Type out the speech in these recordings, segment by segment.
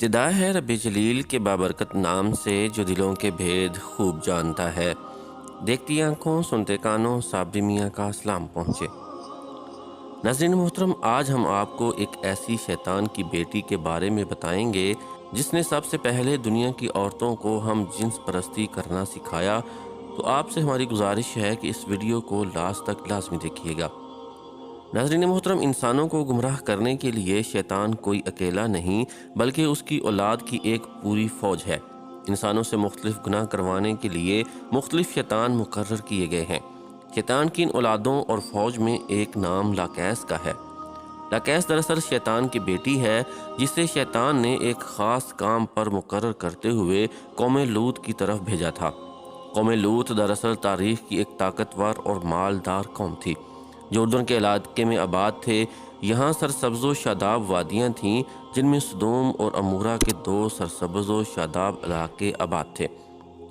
ابتدا ہے رب جلیل کے بابرکت نام سے جو دلوں کے بھید خوب جانتا ہے۔ دیکھتی آنکھوں سنتے کانوں صابری میاں کا سلام پہنچے۔ ناظرین محترم، آج ہم آپ کو ایک ایسی شیطان کی بیٹی کے بارے میں بتائیں گے جس نے سب سے پہلے دنیا کی عورتوں کو ہم جنس پرستی کرنا سکھایا۔ تو آپ سے ہماری گزارش ہے کہ اس ویڈیو کو لاسٹ تک لازمی دیکھیے گا۔ ناظرین محترم، انسانوں کو گمراہ کرنے کے لیے شیطان کوئی اکیلا نہیں بلکہ اس کی اولاد کی ایک پوری فوج ہے۔ انسانوں سے مختلف گناہ کروانے کے لیے مختلف شیطان مقرر کیے گئے ہیں۔ شیطان کی ان اولادوں اور فوج میں ایک نام لاکیس کا ہے۔ لاکیس دراصل شیطان کی بیٹی ہے جسے شیطان نے ایک خاص کام پر مقرر کرتے ہوئے قوم لوط کی طرف بھیجا تھا۔ قوم لوط دراصل تاریخ کی ایک طاقتور اور مالدار قوم تھی جو اردن کے علاقے میں آباد تھے۔ یہاں سرسبز و شاداب وادیاں تھیں جن میں سدوم اور عمورہ کے دو سرسبز و شاداب علاقے آباد تھے۔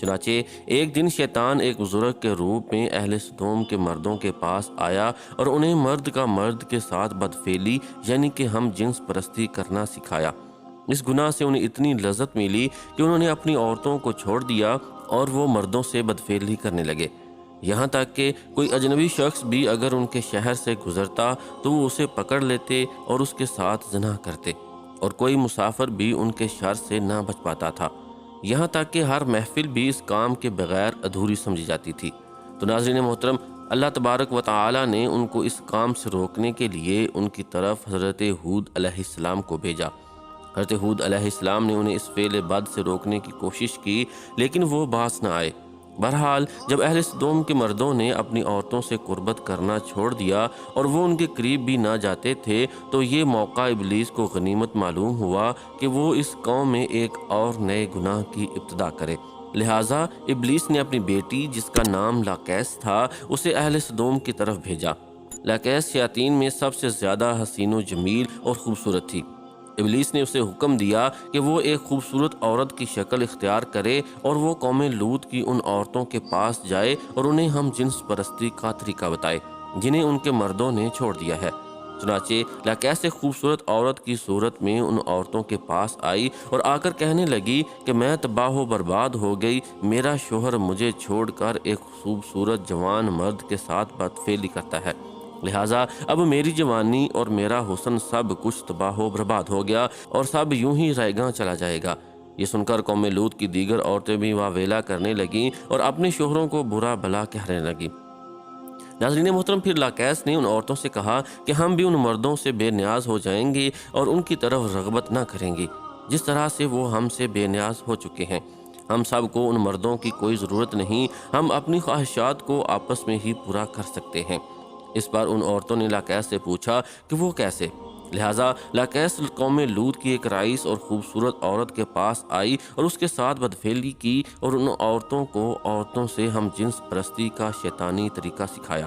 چنانچہ ایک دن شیطان ایک بزرگ کے روپ میں اہل سدوم کے مردوں کے پاس آیا اور انہیں مرد کا مرد کے ساتھ بدفعلی یعنی کہ ہم جنس پرستی کرنا سکھایا۔ اس گناہ سے انہیں اتنی لذت ملی کہ انہوں نے اپنی عورتوں کو چھوڑ دیا اور وہ مردوں سے بدفعلی کرنے لگے۔ یہاں تک کہ کوئی اجنبی شخص بھی اگر ان کے شہر سے گزرتا تو وہ اسے پکڑ لیتے اور اس کے ساتھ زنا کرتے، اور کوئی مسافر بھی ان کے شر سے نہ بچ پاتا تھا۔ یہاں تک کہ ہر محفل بھی اس کام کے بغیر ادھوری سمجھی جاتی تھی۔ تو ناظرین محترم، اللہ تبارک و تعالی نے ان کو اس کام سے روکنے کے لیے ان کی طرف حضرت ہود علیہ السلام کو بھیجا۔ حضرت ہود علیہ السلام نے انہیں اس فعل بد سے روکنے کی کوشش کی لیکن وہ باز نہ آئے۔ بہرحال جب اہل سدوم کے مردوں نے اپنی عورتوں سے قربت کرنا چھوڑ دیا اور وہ ان کے قریب بھی نہ جاتے تھے تو یہ موقع ابلیس کو غنیمت معلوم ہوا کہ وہ اس قوم میں ایک اور نئے گناہ کی ابتدا کرے۔ لہٰذا ابلیس نے اپنی بیٹی جس کا نام لاکیس تھا اسے اہل سدوم کی طرف بھیجا۔ لاکیس شیاطین میں سب سے زیادہ حسین و جمیل اور خوبصورت تھی۔ ابلیس نے اسے حکم دیا کہ وہ ایک خوبصورت عورت کی شکل اختیار کرے اور وہ قوم لوط کی ان عورتوں کے پاس جائے اور انہیں ہم جنس پرستی کا طریقہ بتائے جنہیں ان کے مردوں نے چھوڑ دیا ہے۔ چنانچہ لاکیس ایک خوبصورت عورت کی صورت میں ان عورتوں کے پاس آئی اور آ کر کہنے لگی کہ میں تباہ و برباد ہو گئی، میرا شوہر مجھے چھوڑ کر ایک خوبصورت جوان مرد کے ساتھ بدفعلی کرتا ہے، لہٰذا اب میری جوانی اور میرا حسن سب کچھ تباہ و برباد ہو گیا اور سب یوں ہی رہ گاں چلا جائے گا۔ یہ سن کر قوم لوط کی دیگر عورتیں بھی واویلا کرنے لگیں اور اپنے شوہروں کو برا بھلا کہنے لگیں۔ ناظرین محترم، پھر لاکیس نے ان عورتوں سے کہا کہ ہم بھی ان مردوں سے بے نیاز ہو جائیں گے اور ان کی طرف رغبت نہ کریں گے جس طرح سے وہ ہم سے بے نیاز ہو چکے ہیں۔ ہم سب کو ان مردوں کی کوئی ضرورت نہیں، ہم اپنی خواہشات کو آپس میں ہی پورا کر سکتے ہیں۔ اس پر ان عورتوں نے لاکیس سے پوچھا کہ وہ کیسے؟ لہٰذا لاکیس قوم لوط کی ایک رئیس اور خوبصورت عورت کے پاس آئی اور اس کے ساتھ بدفعلی کی اور ان عورتوں کو عورتوں سے ہم جنس پرستی کا شیطانی طریقہ سکھایا۔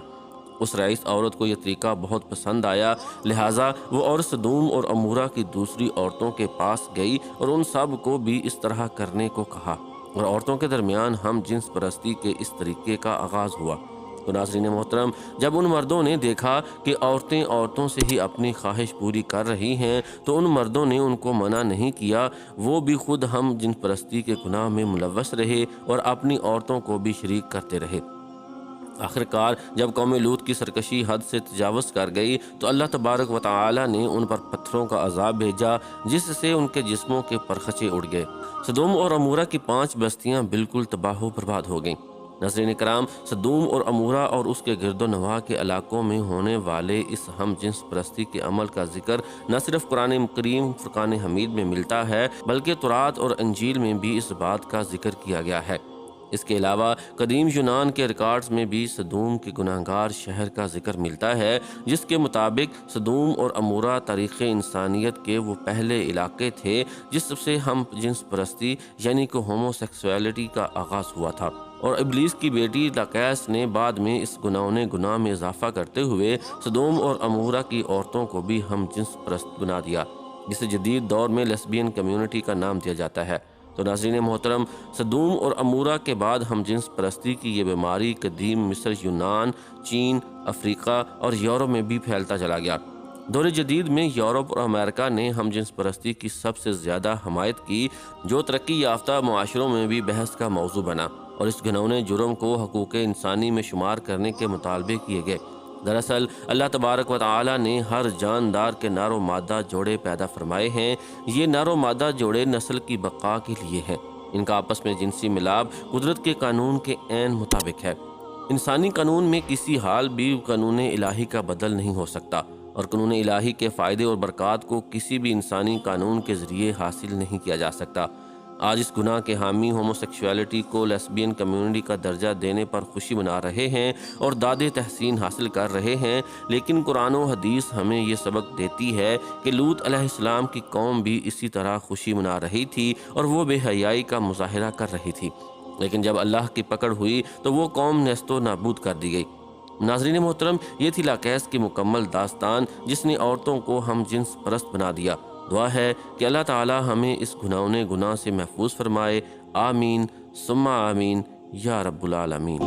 اس رئیس عورت کو یہ طریقہ بہت پسند آیا، لہٰذا وہ اور سدوم اور عمورہ کی دوسری عورتوں کے پاس گئی اور ان سب کو بھی اس طرح کرنے کو کہا، اور عورتوں کے درمیان ہم جنس پرستی کے اس طریقے کا آغاز ہوا۔ تو ناظرین محترم، جب ان مردوں نے دیکھا کہ عورتیں عورتوں سے ہی اپنی خواہش پوری کر رہی ہیں تو ان مردوں نے ان کو منع نہیں کیا، وہ بھی خود ہم جنس پرستی کے گناہ میں ملوث رہے اور اپنی عورتوں کو بھی شریک کرتے رہے۔ آخرکار جب قوم لوط کی سرکشی حد سے تجاوز کر گئی تو اللہ تبارک و تعالی نے ان پر پتھروں کا عذاب بھیجا جس سے ان کے جسموں کے پرخچے اڑ گئے۔ سدوم اور عمورہ کی 5 بستیاں بالکل تباہ و برباد ہو گئیں۔ ناظرین کرام، سدوم اور عمورہ اور اس کے گرد و نواح کے علاقوں میں ہونے والے اس ہم جنس پرستی کے عمل کا ذکر نہ صرف قرآن کریم فرقان حمید میں ملتا ہے بلکہ تورات اور انجیل میں بھی اس بات کا ذکر کیا گیا ہے۔ اس کے علاوہ قدیم یونان کے ریکارڈز میں بھی سدوم کے گناہگار شہر کا ذکر ملتا ہے جس کے مطابق سدوم اور عمورہ تاریخ انسانیت کے وہ پہلے علاقے تھے جس سے ہم جنس پرستی یعنی کہ ہومو سیکسویلٹی کا آغاز ہوا تھا، اور ابلیس کی بیٹی لاکیس نے بعد میں اس گناہ میں اضافہ کرتے ہوئے سدوم اور عمورہ کی عورتوں کو بھی ہم جنس پرست بنا دیا، جسے جدید دور میں لیسبین کمیونٹی کا نام دیا جاتا ہے۔ تو ناظرین محترم، سدوم اور عمورہ کے بعد ہم جنس پرستی کی یہ بیماری قدیم مصر، یونان، چین، افریقہ اور یورپ میں بھی پھیلتا چلا گیا۔ دور جدید میں یورپ اور امریکہ نے ہم جنس پرستی کی سب سے زیادہ حمایت کی، جو ترقی یافتہ معاشروں میں بھی بحث کا موضوع بنا اور اس گھنونے جرم کو حقوق انسانی میں شمار کرنے کے مطالبے کیے گئے۔ دراصل اللہ تبارک و تعالی نے ہر جاندار کے نر و مادہ جوڑے پیدا فرمائے ہیں۔ یہ نر و مادہ جوڑے نسل کی بقا کے لیے ہیں۔ ان کا آپس میں جنسی ملاپ قدرت کے قانون کے عین مطابق ہے۔ انسانی قانون میں کسی حال بھی قانون الہی کا بدل نہیں ہو سکتا، اور قانون الہی کے فائدے اور برکات کو کسی بھی انسانی قانون کے ذریعے حاصل نہیں کیا جا سکتا۔ آج اس گناہ کے حامی ہومو سیکشولیٹی کو لیسبین کمیونٹی کا درجہ دینے پر خوشی منا رہے ہیں اور داد تحسین حاصل کر رہے ہیں، لیکن قرآن و حدیث ہمیں یہ سبق دیتی ہے کہ لوط علیہ السلام کی قوم بھی اسی طرح خوشی منا رہی تھی اور وہ بے حیائی کا مظاہرہ کر رہی تھی، لیکن جب اللہ کی پکڑ ہوئی تو وہ قوم نیست و نابود کر دی گئی۔ ناظرین محترم، یہ تھی لاقیس کی مکمل داستان جس نے عورتوں کو ہم جنس پرست بنا دیا۔ دعا ہے کہ اللہ تعالی ہمیں اس گھناؤنے گناہ سے محفوظ فرمائے۔ آمین ثم آمین یا رب العالمین۔